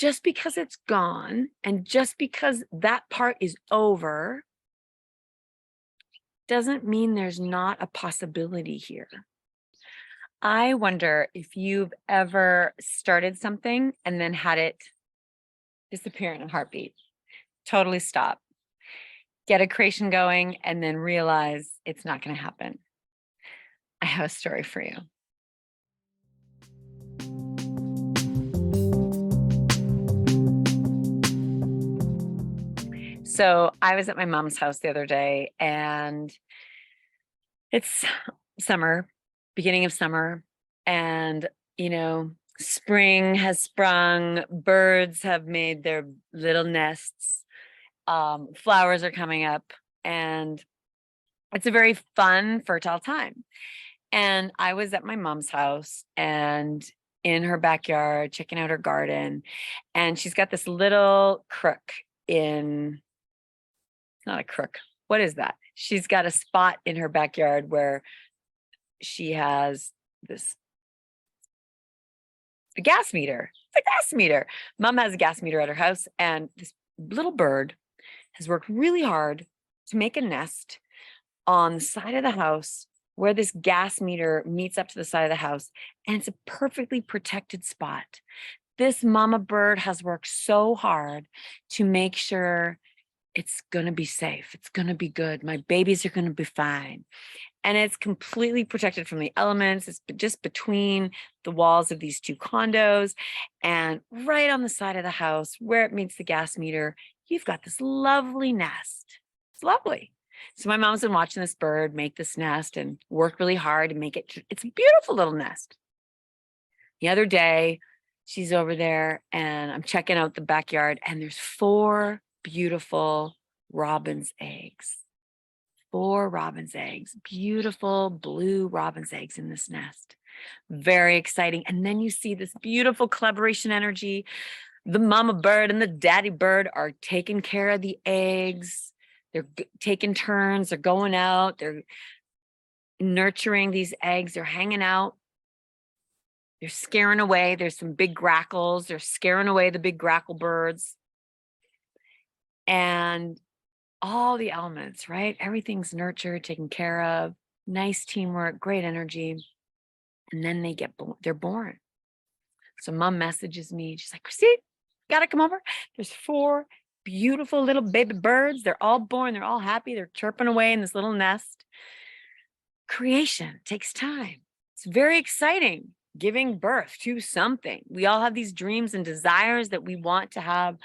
just because it's gone and just because that part is over doesn't mean there's not a possibility here. I wonder if you've ever started something and then had it disappear in a heartbeat, totally stop, get a creation going, and then realize it's not going to happen. I have a story for you. So I was at my mom's house the other day, and it's summer, beginning of summer, and spring has sprung, birds have made their little nests, flowers are coming up, and it's a very fun, fertile time. And I was at my mom's house and in her backyard checking out her garden, and she's got this little crook in, it's not a crook. What is that? She's got a spot in her backyard where she has a gas meter. It's a gas meter. Mom has a gas meter at her house, and this little bird has worked really hard to make a nest on the side of the house where this gas meter meets up to the side of the house, and it's a perfectly protected spot. This mama bird has worked so hard to make sure it's going to be safe. It's going to be good. My babies are going to be fine. And it's completely protected from the elements. It's just between the walls of these two condos, and right on the side of the house where it meets the gas meter, you've got this lovely nest. It's lovely. So my mom's been watching this bird make this nest and work really hard to make it. It's a beautiful little nest. The other day, she's over there and I'm checking out the backyard, and there's 4 beautiful robin's eggs. 4 robin's eggs, beautiful blue robin's eggs in this nest. Very exciting. And then you see this beautiful collaboration energy. The mama bird and the daddy bird are taking care of the eggs. They're taking turns. They're going out. They're nurturing these eggs. They're hanging out. They're scaring away. There's some big grackles. They're scaring away the big grackle birds. And all the elements, right? Everything's nurtured, taken care of, nice teamwork, great energy. And then they're born. So mom messages me. She's like, Christine, gotta come over. There's 4 beautiful little baby birds. They're all born. They're all happy. They're chirping away in this little nest. Creation takes time. It's very exciting, giving birth to something. We all have these dreams and desires that we want to have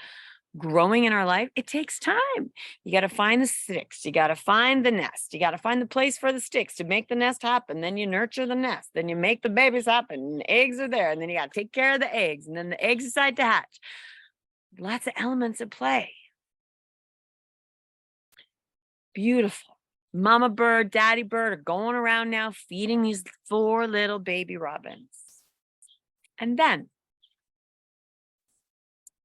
growing in our life. It takes time. You got to find the sticks. You got to find the nest. You got to find the place for the sticks to make the nest happen. Then you nurture the nest. Then you make the babies happen. And the eggs are there. And then you got to take care of the eggs. And then the eggs decide to hatch. Lots of elements at play. Beautiful. Mama bird, daddy bird are going around now feeding these 4 little baby robins. And then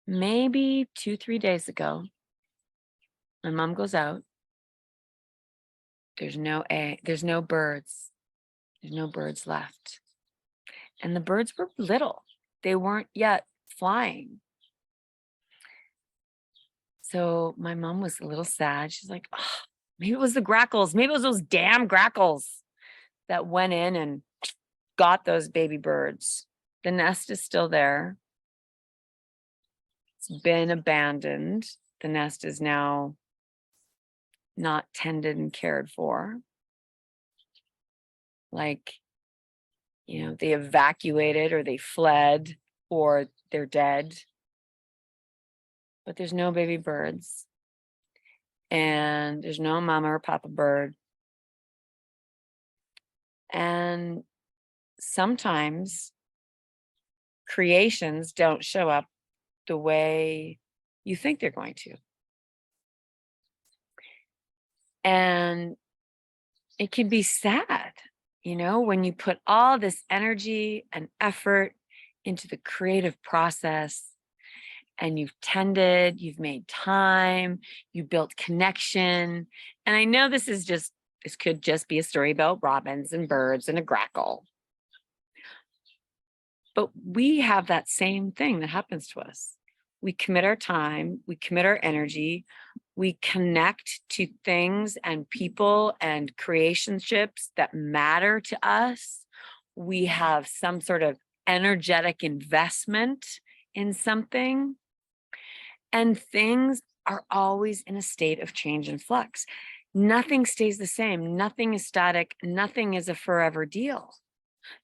maybe 2-3 days ago, my mom goes out. There's no birds. There's no birds left. And the birds were little. They weren't yet flying. So my mom was a little sad. She's like, oh, maybe it was the grackles. Maybe it was those damn grackles that went in and got those baby birds. The nest is still there. It's been abandoned. The nest is now not tended and cared for. Like, they evacuated or they fled or they're dead. But there's no baby birds. And there's no mama or papa bird. And sometimes creations don't show up the way you think they're going to. And it can be sad, when you put all this energy and effort into the creative process, and you've tended, you've made time, you built connection. And I know this could just be a story about robins and birds and a grackle. But we have that same thing that happens to us. we commit our time, we commit our energy, we connect to things and people and creationships that matter to us. We have some sort of energetic investment in something, and things are always in a state of change and flux. Nothing stays the same. Nothing is static. Nothing is a forever deal.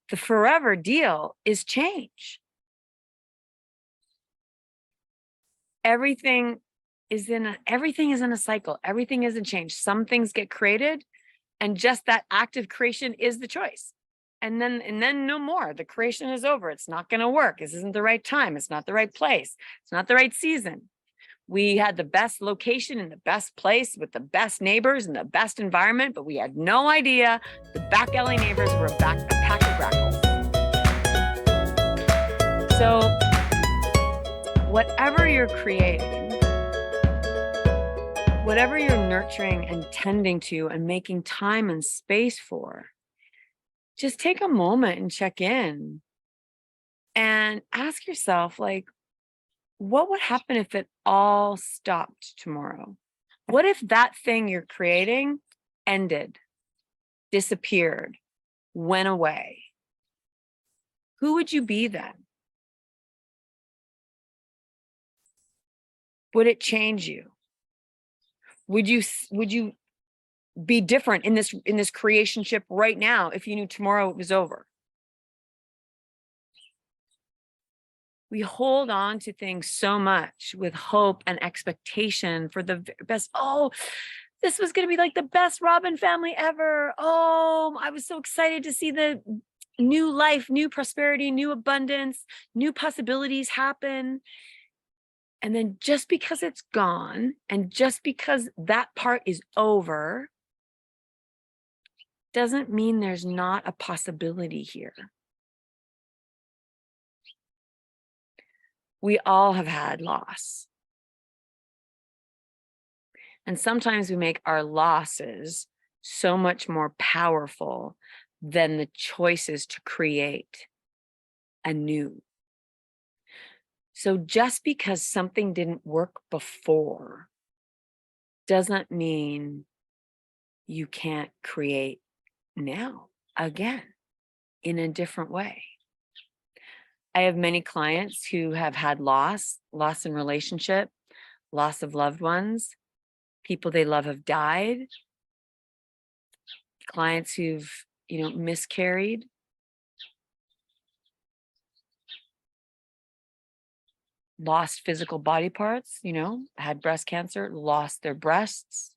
The forever deal is change. Everything is in a cycle. Everything is in change. Some things get created, and just that act of creation is the choice. And then no more. The creation is over. It's not going to work. This isn't the right time. It's not the right place. It's not the right season. We had the best location in the best place with the best neighbors and the best environment, but we had no idea the back alley neighbors were a pack of grackles. So whatever you're creating, whatever you're nurturing and tending to and making time and space for, just take a moment and check in and ask yourself, like, what would happen if it all stopped tomorrow? What if that thing you're creating ended, disappeared, went away? Who would you be then? Would it change you? Would you be different in this creationship right now if you knew tomorrow it was over? We hold on to things so much with hope and expectation for the best. Oh, this was going to be like the best Robin family ever. Oh, I was so excited to see the new life, new prosperity, new abundance, new possibilities happen. And then just because it's gone and just because that part is over doesn't mean there's not a possibility here. We all have had loss. And sometimes we make our losses so much more powerful than the choices to create anew. So just because something didn't work before doesn't mean you can't create now again in a different way. I have many clients who have had loss in relationship, loss of loved ones, people they love have died, clients who've, miscarried, lost physical body parts, had breast cancer, lost their breasts.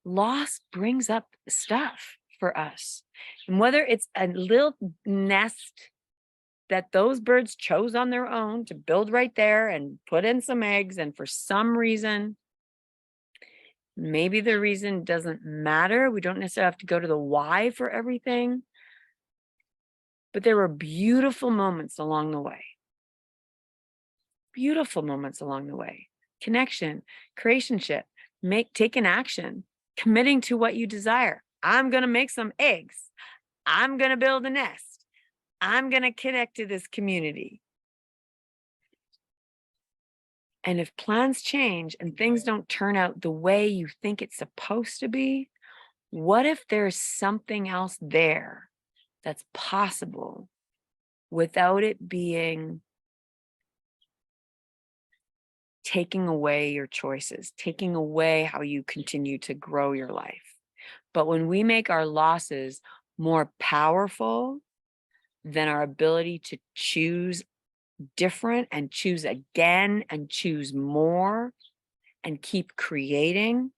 Loss brings up stuff for us. And whether it's a little nest that those birds chose on their own to build right there and put in some eggs, and for some reason, maybe the reason doesn't matter. We don't necessarily have to go to the why for everything. But there were beautiful moments along the way. Beautiful moments along the way. Connection, creationship, taking action, committing to what you desire. I'm going to make some eggs. I'm going to build a nest. I'm going to connect to this community. And if plans change and things don't turn out the way you think it's supposed to be, what if there's something else there that's possible without it being taking away your choices, taking away how you continue to grow your life? But when we make our losses more powerful than our ability to choose different and choose again and choose more and keep creating,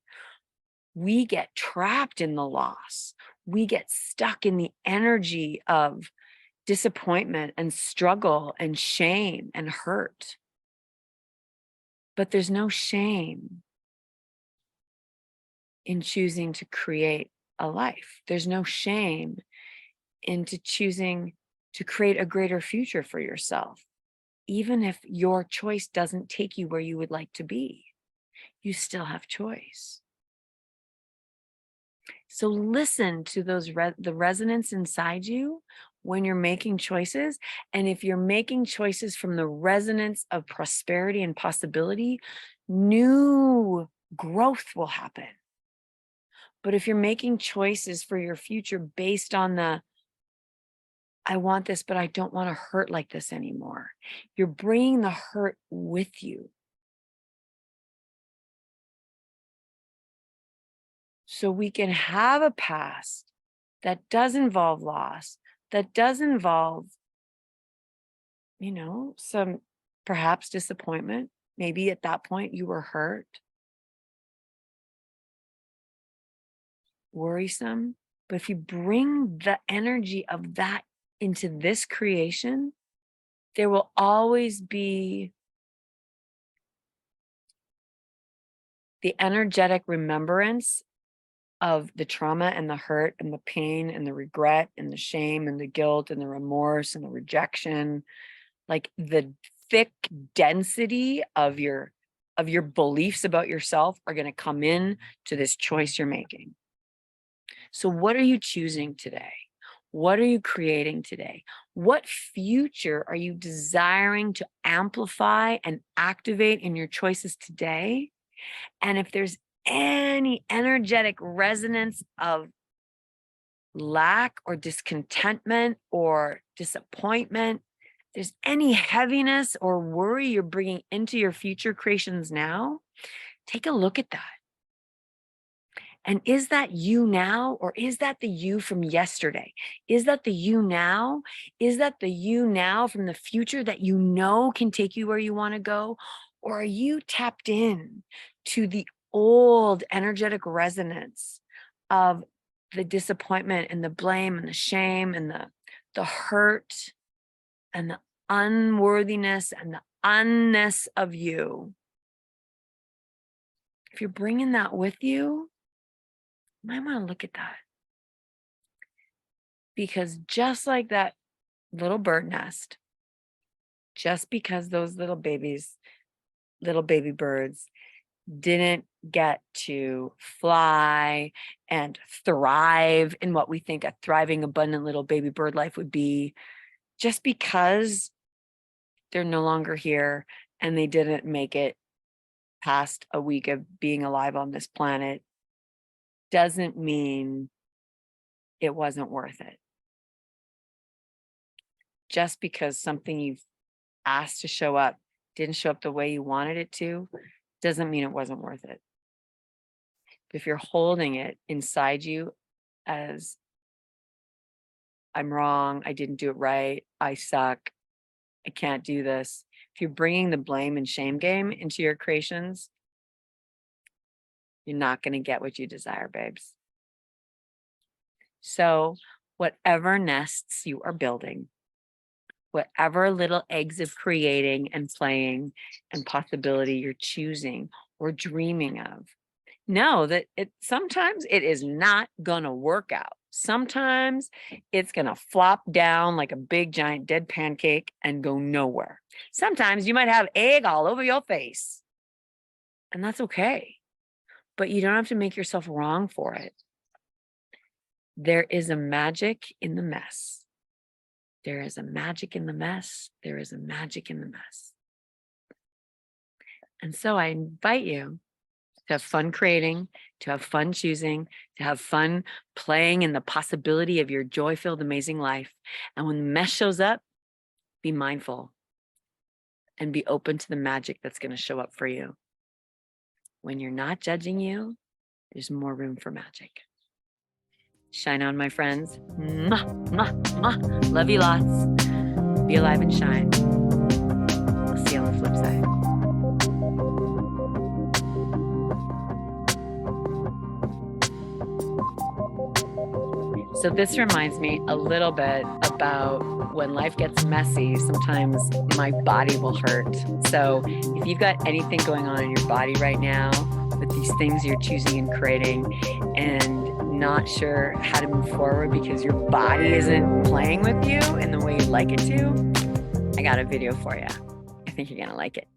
we get trapped in the loss. We get stuck in the energy of disappointment and struggle and shame and hurt. But there's no shame in choosing to create a life. There's no shame into choosing to create a greater future for yourself. Even if your choice doesn't take you where you would like to be, you still have choice. So listen to the resonance inside you when you're making choices. And if you're making choices from the resonance of prosperity and possibility, new growth will happen. But if you're making choices for your future based on the, I want this, but I don't want to hurt like this anymore, you're bringing the hurt with you. So we can have a past that does involve loss, that does involve, some perhaps disappointment. Maybe at that point you were hurt, worrisome. But if you bring the energy of that into this creation, there will always be the energetic remembrance of the trauma and the hurt and the pain and the regret and the shame and the guilt and the remorse and the rejection, like the thick density of your beliefs about yourself are going to come in to this choice you're making. So what are you choosing today? What are you creating today? What future are you desiring to amplify and activate in your choices today? And if there's any energetic resonance of lack or discontentment or disappointment, there's any heaviness or worry you're bringing into your future creations now, take a look at that. And is that you now, or is that the you from yesterday? Is that the you now? Is that the you now from the future that you know can take you where you want to go? Or are you tapped in to the old energetic resonance of the disappointment and the blame and the shame and the hurt and the unworthiness and the unness of you? If you're bringing that with you, you might want to look at that. Because just like that little bird nest, just because those little baby birds didn't get to fly and thrive in what we think a thriving, abundant little baby bird life would be, just because they're no longer here and they didn't make it past a week of being alive on this planet, doesn't mean it wasn't worth it. Just because something you've asked to show up didn't show up the way you wanted it to, doesn't mean it wasn't worth it. If you're holding it inside you as, I'm wrong, I didn't do it right, I suck, I can't do this. If you're bringing the blame and shame game into your creations, you're not going to get what you desire, babes. So whatever nests you are building, whatever little eggs of creating and playing and possibility you're choosing or dreaming of, know that sometimes it is not going to work out. Sometimes it's going to flop down like a big giant dead pancake and go nowhere. Sometimes you might have egg all over your face, and that's okay. But you don't have to make yourself wrong for it. There is a magic in the mess. There is a magic in the mess. There is a magic in the mess. And so I invite you to have fun creating, to have fun choosing, to have fun playing in the possibility of your joy-filled, amazing life. And when the mess shows up, be mindful and be open to the magic that's going to show up for you. When you're not judging you, there's more room for magic. Shine on, my friends. Mwah, mwah, mwah. Love you lots. Be alive and shine. I'll see you on the flip side. So this reminds me a little bit about when life gets messy, sometimes my body will hurt. So if you've got anything going on in your body right now with these things you're choosing and creating and not sure how to move forward because your body isn't playing with you in the way you'd like it to, I got a video for you. I think you're going to like it.